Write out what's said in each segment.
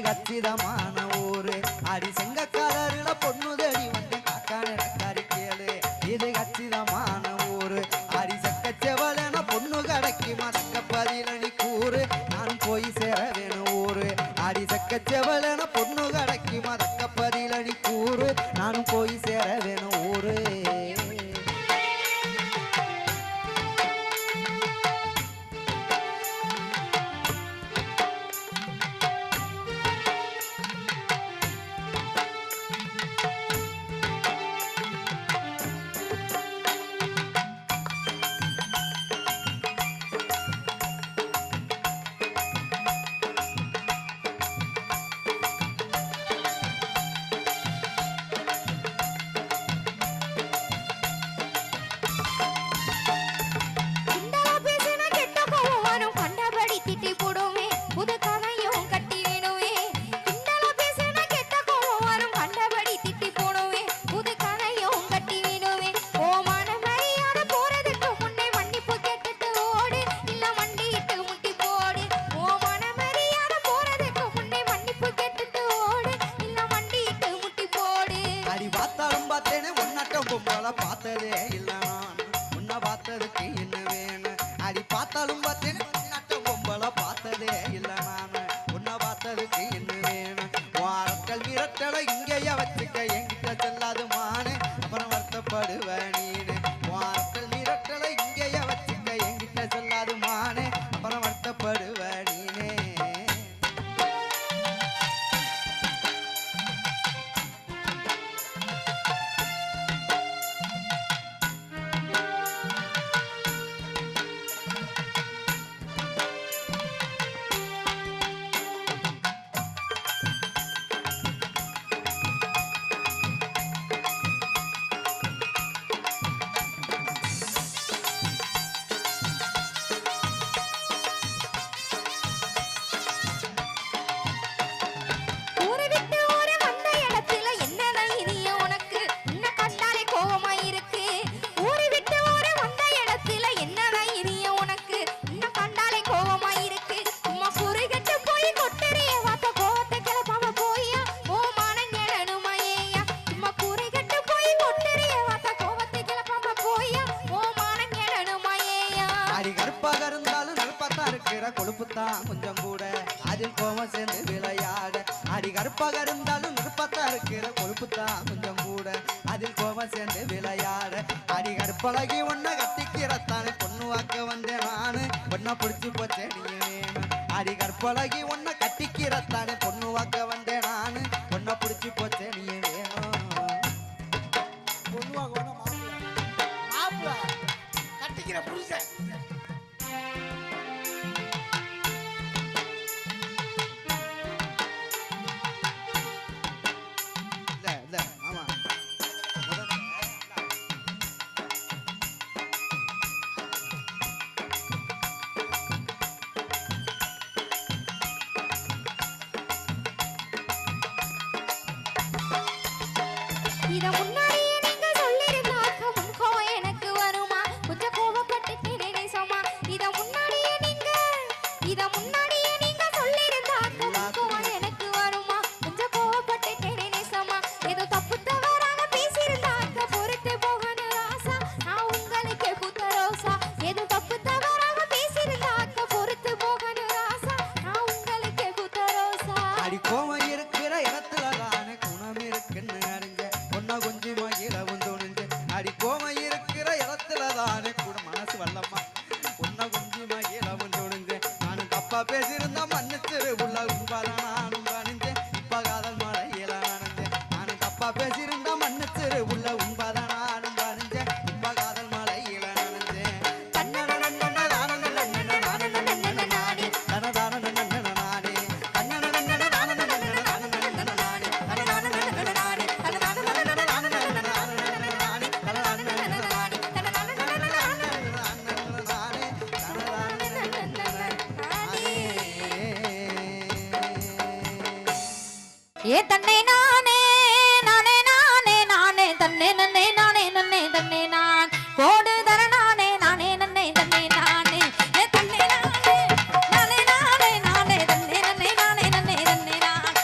கச்சிதமான ஊரு அடி செங்கக்காரருல பொண்ணு தேடி வந்து காக்கா நடக்காரி கேளு இது கச்சிதமான ஊரு அடி செக்கச்செவலன பொண்ணு கிடைக்குமா தக்க பதிலனி கூறு நான் போய் சேர வேணும் ஊரு அடி செக்கச்செவலன பொண்ணு கிடைக்குமா தக்க பதிலனி கூறு நானும் போய் சேர வேணும் ஊரு பார்த்ததே இல்ல நான் உன்னை பார்த்ததுக்கு என்ன வேணும் அடி பார்த்தாலும் பார்த்தேன் நட்டம் பொம்பளை பார்த்ததே இல்ல நான் உன்னை பார்த்ததுக்கு என்ன வேணும் வாரக்கள் மிரட்டலை இங்கேயே வச்சுக்க என்கிட்ட செல்லாது மானு அப்புறம் வருத்தப்படுவ நீனு வாரக்கள் மிரட்டலை இங்கேயே வச்சுக்க என்கிட்ட செல்லாது மானு அப்புறம் வருத்தப்படுவ நீனே கொழுப்புத்தான் கொஞ்சம் கூட அதில் கோவம் சேர்ந்து விளையாட அடி கருப்பாக இருந்தாலும் நிற்பத்தா இருக்கிற கொழுப்புத்தான் கொஞ்சம் கூட அதில் கோவம் சேர்ந்து விளையாட அடி கருப்பழகி ஒன்ன கட்டிக்கிறத்தானே பொண்ணு வாக்க வந்தேன் நானு பொண்ணை பிடிச்சி போச்சே நீ வேணும் அடி கருப்பழகி ஒன்ன கட்டிக்கிறத்தானே பொண்ணு வாக்க வந்தேன் நானு பொண்ணை பிடிச்சி போச்சே நீ வேணும் பொண்ணு வாக்க மாப்பிள்ள கட்டிக்கிற புருஷன் இத முன்னாடியே நீங்க சொல்லிருந்தாக்க முன்கோவம் எனக்கு வருமா கொஞ்சம் கோவப்பட்டு நினைச்சோமா இத முன்னாடியே நீங்க சொல்லிருந்தாக்க முன்கோவம் எனக்கு வருமா கொஞ்சம் கோவப்பட்டு நினைச்சோமா ஏதோ தப்பு தவறாக பேசியிருந்தாக்க பொறுத்து போகணும் ராசா நான் உங்களுக்கு புத்த ரோசா ஏதோ தப்பு தவறாக பேசியிருந்தாக்க பொறுத்து போகணும் ராசா நான் உங்களுக்கு புத்த ரோசா அடி கோவம் இருக்கிற இடத்துல தானே குணம் இருக்குன்னு அறிஞ்ச பொண்ணா கொஞ்சம் மகிழவும் தோணுஞ்சு அடி கோவம் இருக்கிற இடத்துல தானே கூட மனசு வல்லம்மா பொண்ணா கொஞ்சம் மகிழவும் தோணுஞ்சு நானும் தப்பா பேசியிருந்தா மன்னிச்சிரு உள்ள உண்பால நானும் காணிஞ்சேன் இப்ப காதல் மழையில நனைஞ்சேன் நானும் தப்பா பேசியிருந்தா மன்னிச்சிரு உள்ள உண்பால நானும் காணிஞ்சேன் இப்ப காதல் மழையில நனைஞ்சேன் ஏ தன்னை நானே நானே நானே நானே தன்னை நன்னே நானே நன்னே தன்னை நான் கோடு தர நானே நானே நன்னே தன்னை நானே ஏ தன்னை நானே நானே நானே நானே தன்னை நன்னே நானே நன்னே தன்னை நான்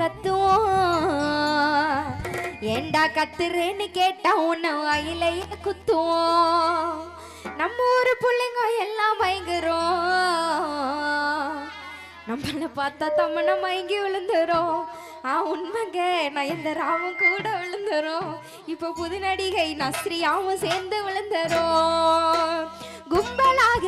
கத்துவோம். ஏண்டா கத்துறேன்னு கேட்டா உன்னை வாயிலையே குத்துவோம். நம்ம ஊரு பிள்ளைங்க எல்லாம் பயங்கரம். நம்மள பார்த்தா தம்மனை மயங்கி விழுந்துரும். உண்மைங்க நான் எந்த ராமும் கூட விழுந்துரும். இப்போ புது நடிகை நஸ்ரியாவும் சேர்ந்து விழுந்துரும். கும்பலாக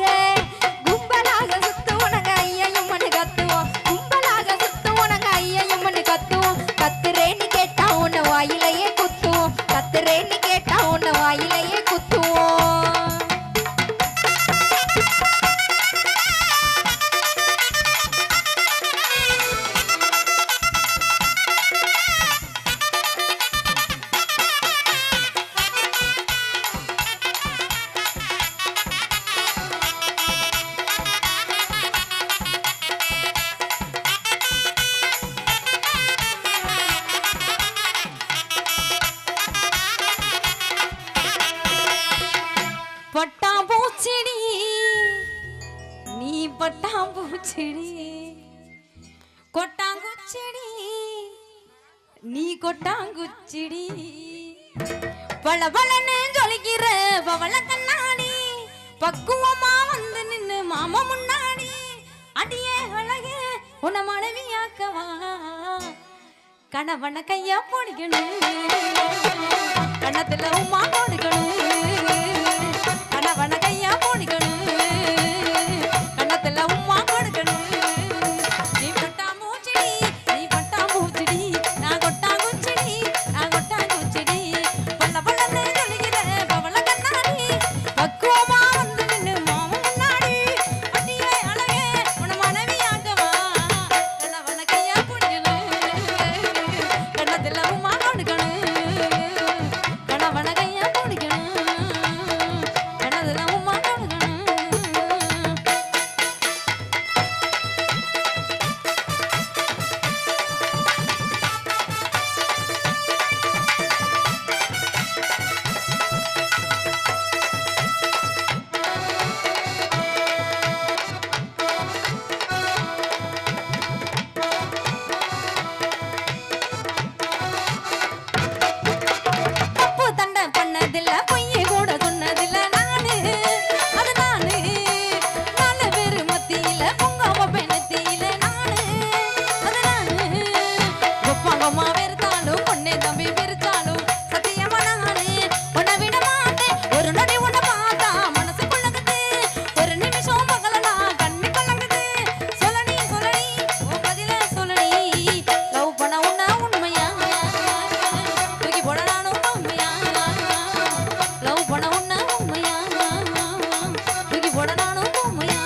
கும்பலாக சுத்துவோம் நாங்க ஐயையும் மண்ணு கத்துவோம். கும்பலாக சுத்துவோம் நாங்க ஐயையும் மண்ணு கத்துவோம். கத்துறேன்னு கேட்டா உன்னை வாயிலையே குத்துவோம். கத்துறேன்னு கேட்டா உன்னை வாயிலையே குத்துவோம். பட்டாம்பூச்செடி நீ பட்டாம்பூச்செடி, கொட்டாங்குச்செடி நீ கொட்டாங்குச்செடி, பளபளன்னு ஜொலிக்கிற பவள கண்ணாடி, பக்குவமா வந்து நின்னு மாமா முன்னாடி. அடியே அழகே உன மனைவியாக்கவா, கணவன கையா பிடிக்கணும், கண்ணத்துல உமா கொடுக்கணும், கணவன கையா பிடிக்கணும், கண்ணத்துல உமா கொடுக்கணும். நீ பட்டாம்பூச்செடி நீ பட்டாம்பூச்செடி, நான் கொட்டாங்குச்செடி நான் கொட்டாங்குச்செடி, பல்ல பல்லன்னு சொல்லுகிற பவள கண்ணாடி, பக்குவமா வந்து நின்னு மாமா முன்னாடி. அடியே அழகே உன மனைவியாக்கவா, கணவன கையா பிடிக்கணும், கண்ணத்துல உமா கொடுக்கணும், கணவன கையா பிடிக்கணும், கண்ணத்துல உமா கொடுக்கணும். தப்பு தண்டை பண்ணதில்ல, பொய்யை கூட சொன்னதில்ல நானு, அது நானு. நாலு பேரு மத்தியில பொங்காம பெண்ணத்தியில நானு, அது நானு. ஒப்பாங்கம்மா வெறுத்தாலும் பொண்ணே தம்பி பிரிச்சாலும் சத்தியமா நானு உன்னை விட மாட்டேன். ஒரு நொடி உன்னை பார்த்தா மனசு கொள்ளகுது, ஒரு நிமிஷம் பகலனா கண்ணு கலங்குது. சொல்லணி சொல்லணி உன் பதில சொல்லணி, லவ் பண்ண உன்ன உண்மையா தூக்கி போட நானும் உண்மையா, லவ் பண்ண உன்ன உண்மையா தூக்கி போட நானும் உண்மையா.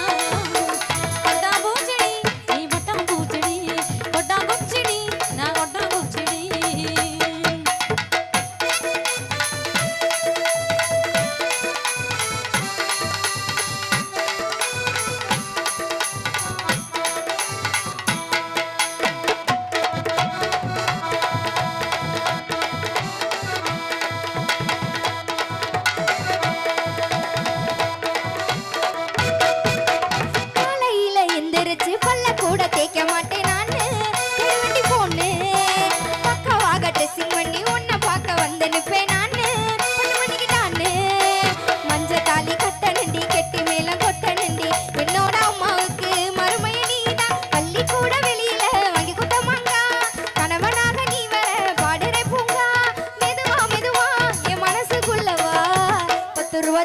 பட்டாம்பூச்செடி நீ பட்டாம்பூச்செடி, கொட்டாங்குச்செடி நான் கொட்டாங்குச்செடி. காலையில எந்திரிச்சு பல்ல கூட தேய்க்க மாட்டேன் நானு, கைவண்டி போன்னு பக்கவாக ட்ரெஸ்ஸிங் பண்ணி உன்னை பார்க்க வந்து நிப்பேன் நானு. 10 மணிக்கு தானு மஞ்ச தாலி கட்டணுண்டி, கெட்டி மேல கொட்டணுண்டி, என்னோட அம்மாவுக்கு மருமைய நீதான். பள்ளி கூட வெளியில வாங்கி குத்தமாங்க, கணவனாக நீ வர பாடுற பூங்கா. மெதுவா மெதுவா என் மனசுக்குள்ளவா 10 ரூபா